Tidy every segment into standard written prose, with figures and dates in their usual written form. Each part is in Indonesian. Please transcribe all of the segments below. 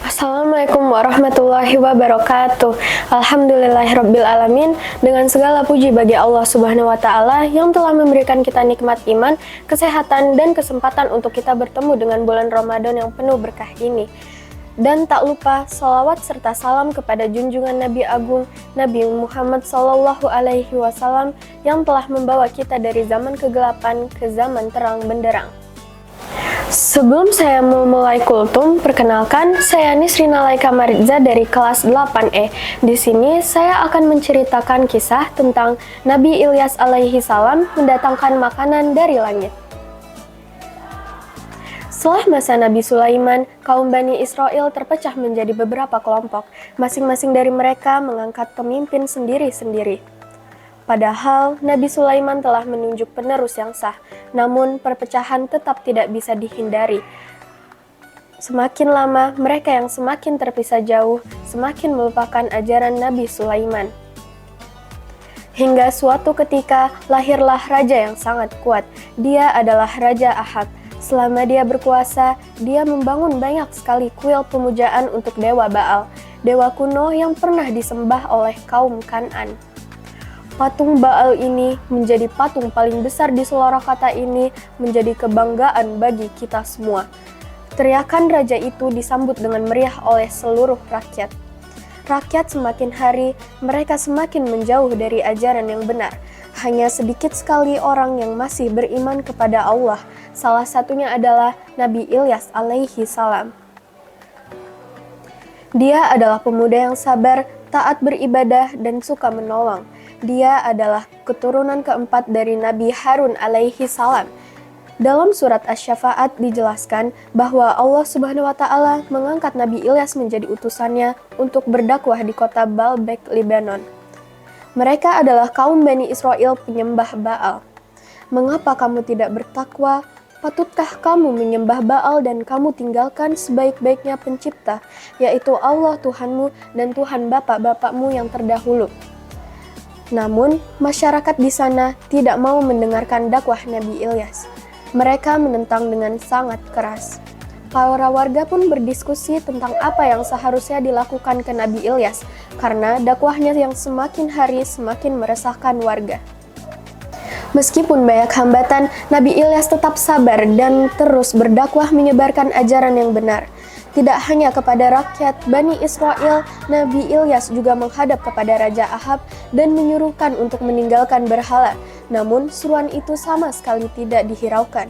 Assalamualaikum warahmatullahi wabarakatuh. Alhamdulillahirrabbilalamin. Dengan segala puji bagi Allah subhanahu wa ta'ala yang telah memberikan kita nikmat iman, kesehatan, dan kesempatan untuk kita bertemu dengan bulan Ramadan yang penuh berkah ini. Dan tak lupa salawat serta salam kepada junjungan Nabi Agung Nabi Muhammad SAW yang telah membawa kita dari zaman kegelapan ke zaman terang benderang. Sebelum saya memulai kultum, perkenalkan saya Nisrina Laika Maritza dari kelas 8E. Di sini saya akan menceritakan kisah tentang Nabi Ilyas alaihi salam mendatangkan makanan dari langit. Setelah masa Nabi Sulaiman, kaum Bani Israel terpecah menjadi beberapa kelompok. Masing-masing dari mereka mengangkat pemimpin sendiri-sendiri. Padahal Nabi Sulaiman telah menunjuk penerus yang sah, namun perpecahan tetap tidak bisa dihindari. Semakin lama, mereka yang semakin terpisah jauh, semakin melupakan ajaran Nabi Sulaiman. Hingga suatu ketika, lahirlah raja yang sangat kuat. Dia adalah Raja Ahab. Selama dia berkuasa, dia membangun banyak sekali kuil pemujaan untuk dewa Baal, dewa kuno yang pernah disembah oleh kaum Kan'an. Patung Baal ini menjadi patung paling besar di seluruh kota ini, menjadi kebanggaan bagi kita semua. Teriakan raja itu disambut dengan meriah oleh seluruh rakyat. Rakyat semakin hari, mereka semakin menjauh dari ajaran yang benar. Hanya sedikit sekali orang yang masih beriman kepada Allah. Salah satunya adalah Nabi Ilyas alaihi salam. Dia adalah pemuda yang sabar, taat beribadah, dan suka menolong. Dia adalah keturunan keempat dari Nabi Harun alaihi salam. Dalam surat Asy-Syafa'at dijelaskan bahwa Allah subhanahu wa ta'ala mengangkat Nabi Ilyas menjadi utusannya untuk berdakwah di kota Baalbek, Lebanon. Mereka adalah kaum Bani Israel penyembah Baal. Mengapa kamu tidak bertakwa? Patutkah kamu menyembah Baal dan kamu tinggalkan sebaik-baiknya pencipta, yaitu Allah Tuhanmu dan Tuhan bapak-bapakmu yang terdahulu? Namun, masyarakat di sana tidak mau mendengarkan dakwah Nabi Ilyas. Mereka menentang dengan sangat keras. Para warga pun berdiskusi tentang apa yang seharusnya dilakukan ke Nabi Ilyas, karena dakwahnya yang semakin hari semakin meresahkan warga. Meskipun banyak hambatan, Nabi Ilyas tetap sabar dan terus berdakwah menyebarkan ajaran yang benar. Tidak hanya kepada rakyat Bani Israel, Nabi Ilyas juga menghadap kepada Raja Ahab dan menyuruhkan untuk meninggalkan berhala. Namun, seruan itu sama sekali tidak dihiraukan.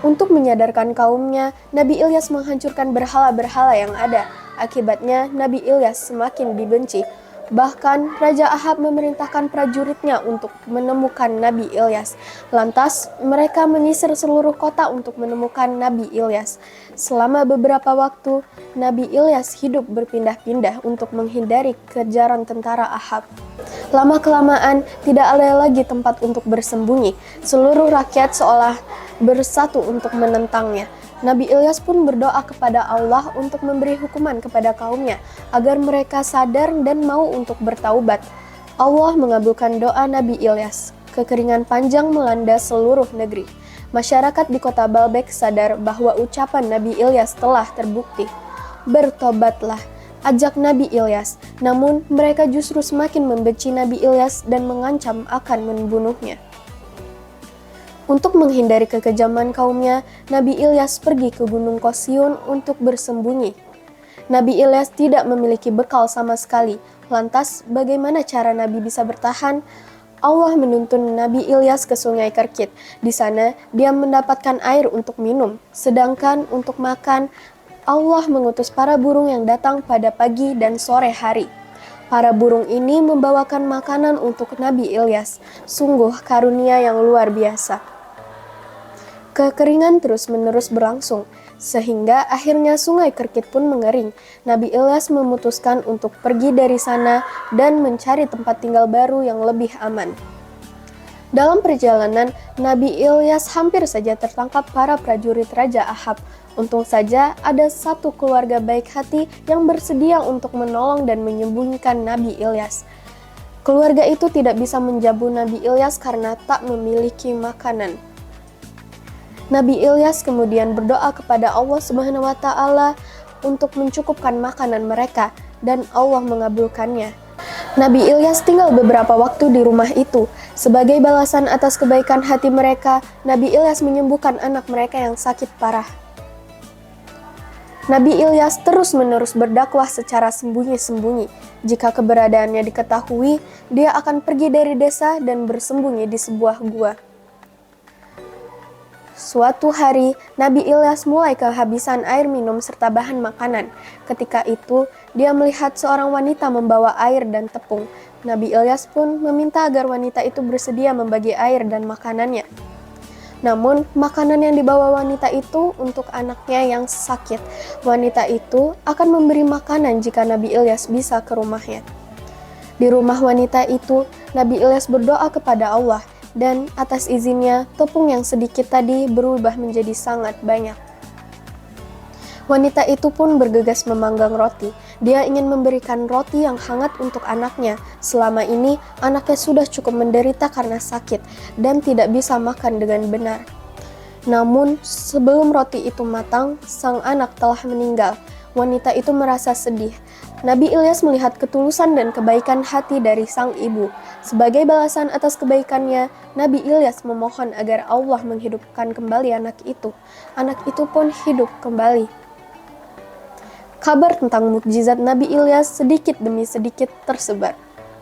Untuk menyadarkan kaumnya, Nabi Ilyas menghancurkan berhala-berhala yang ada. Akibatnya, Nabi Ilyas semakin dibenci. Bahkan, Raja Ahab memerintahkan prajuritnya untuk menemukan Nabi Ilyas. Lantas, mereka menyisir seluruh kota untuk menemukan Nabi Ilyas. Selama beberapa waktu, Nabi Ilyas hidup berpindah-pindah untuk menghindari kejaran tentara Ahab. Lama-kelamaan, tidak ada lagi tempat untuk bersembunyi. Seluruh rakyat seolah bersatu untuk menentangnya. Nabi Ilyas pun berdoa kepada Allah untuk memberi hukuman kepada kaumnya, agar mereka sadar dan mau untuk bertaubat. Allah mengabulkan doa Nabi Ilyas. Kekeringan panjang melanda seluruh negeri. Masyarakat di kota Baalbek sadar bahwa ucapan Nabi Ilyas telah terbukti. Bertobatlah, ajak Nabi Ilyas. Namun mereka justru semakin membenci Nabi Ilyas dan mengancam akan membunuhnya. Untuk menghindari kekejaman kaumnya, Nabi Ilyas pergi ke Gunung Qosyun untuk bersembunyi. Nabi Ilyas tidak memiliki bekal sama sekali. Lantas, bagaimana cara Nabi bisa bertahan? Allah menuntun Nabi Ilyas ke Sungai Kerkit. Di sana, dia mendapatkan air untuk minum. Sedangkan untuk makan, Allah mengutus para burung yang datang pada pagi dan sore hari. Para burung ini membawakan makanan untuk Nabi Ilyas. Sungguh karunia yang luar biasa. Kekeringan terus-menerus berlangsung, sehingga akhirnya Sungai Kerkit pun mengering. Nabi Ilyas memutuskan untuk pergi dari sana dan mencari tempat tinggal baru yang lebih aman. Dalam perjalanan, Nabi Ilyas hampir saja tertangkap para prajurit Raja Ahab. Untung saja ada satu keluarga baik hati yang bersedia untuk menolong dan menyembunyikan Nabi Ilyas. Keluarga itu tidak bisa menjamu Nabi Ilyas karena tak memiliki makanan. Nabi Ilyas kemudian berdoa kepada Allah Subhanahu wa Ta'ala untuk mencukupkan makanan mereka, dan Allah mengabulkannya. Nabi Ilyas tinggal beberapa waktu di rumah itu. Sebagai balasan atas kebaikan hati mereka, Nabi Ilyas menyembuhkan anak mereka yang sakit parah. Nabi Ilyas terus-menerus berdakwah secara sembunyi-sembunyi. Jika keberadaannya diketahui, dia akan pergi dari desa dan bersembunyi di sebuah gua. Suatu hari, Nabi Ilyas mulai kehabisan air minum serta bahan makanan. Ketika itu, dia melihat seorang wanita membawa air dan tepung. Nabi Ilyas pun meminta agar wanita itu bersedia membagi air dan makanannya. Namun, makanan yang dibawa wanita itu untuk anaknya yang sakit. Wanita itu akan memberi makanan jika Nabi Ilyas bisa ke rumahnya. Di rumah wanita itu, Nabi Ilyas berdoa kepada Allah, dan atas izinnya, tepung yang sedikit tadi berubah menjadi sangat banyak. Wanita itu pun bergegas memanggang roti. Dia ingin memberikan roti yang hangat untuk anaknya. Selama ini, anaknya sudah cukup menderita karena sakit dan tidak bisa makan dengan benar. Namun, sebelum roti itu matang, sang anak telah meninggal. Wanita itu merasa sedih. Nabi Ilyas melihat ketulusan dan kebaikan hati dari sang ibu. Sebagai balasan atas kebaikannya, Nabi Ilyas memohon agar Allah menghidupkan kembali anak itu. Anak itu pun hidup kembali. Kabar tentang mukjizat Nabi Ilyas sedikit demi sedikit tersebar.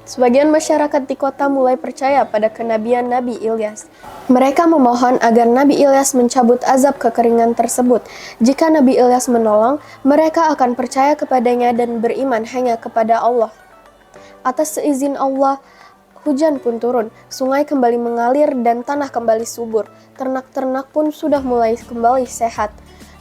Sebagian masyarakat di kota mulai percaya pada kenabian Nabi Ilyas. Mereka memohon agar Nabi Ilyas mencabut azab kekeringan tersebut. Jika Nabi Ilyas menolong, mereka akan percaya kepadanya dan beriman hanya kepada Allah. Atas seizin Allah, hujan pun turun, sungai kembali mengalir dan tanah kembali subur. Ternak-ternak pun sudah mulai kembali sehat.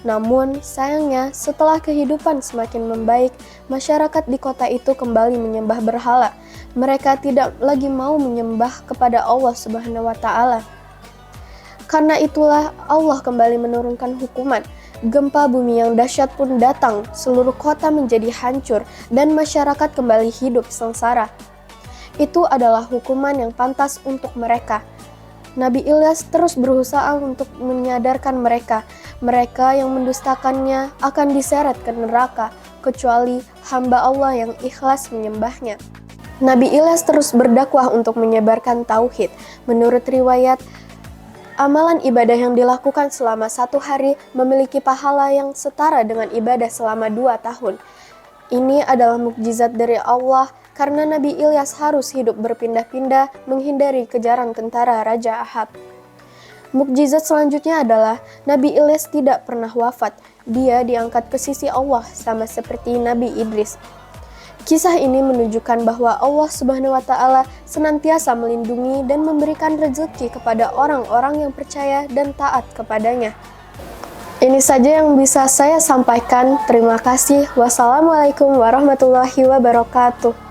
Namun, sayangnya, setelah kehidupan semakin membaik, masyarakat di kota itu kembali menyembah berhala. Mereka tidak lagi mau menyembah kepada Allah Subhanahu wa Ta'ala. Karena itulah Allah kembali menurunkan hukuman. Gempa bumi yang dahsyat pun datang, seluruh kota menjadi hancur, dan masyarakat kembali hidup sengsara. Itu adalah hukuman yang pantas untuk mereka. Nabi Ilyas terus berusaha untuk menyadarkan mereka. Mereka yang mendustakannya akan diseret ke neraka, kecuali hamba Allah yang ikhlas menyembahnya. Nabi Ilyas terus berdakwah untuk menyebarkan tauhid. Menurut riwayat, amalan ibadah yang dilakukan selama 1 hari memiliki pahala yang setara dengan ibadah selama 2 tahun. Ini adalah mukjizat dari Allah karena Nabi Ilyas harus hidup berpindah-pindah menghindari kejaran tentara Raja Ahab. Mukjizat selanjutnya adalah Nabi Ilyas tidak pernah wafat. Dia diangkat ke sisi Allah sama seperti Nabi Idris. Kisah ini menunjukkan bahwa Allah Subhanahu wa Ta'ala senantiasa melindungi dan memberikan rezeki kepada orang-orang yang percaya dan taat kepadanya. Ini saja yang bisa saya sampaikan. Terima kasih. Wassalamualaikum warahmatullahi wabarakatuh.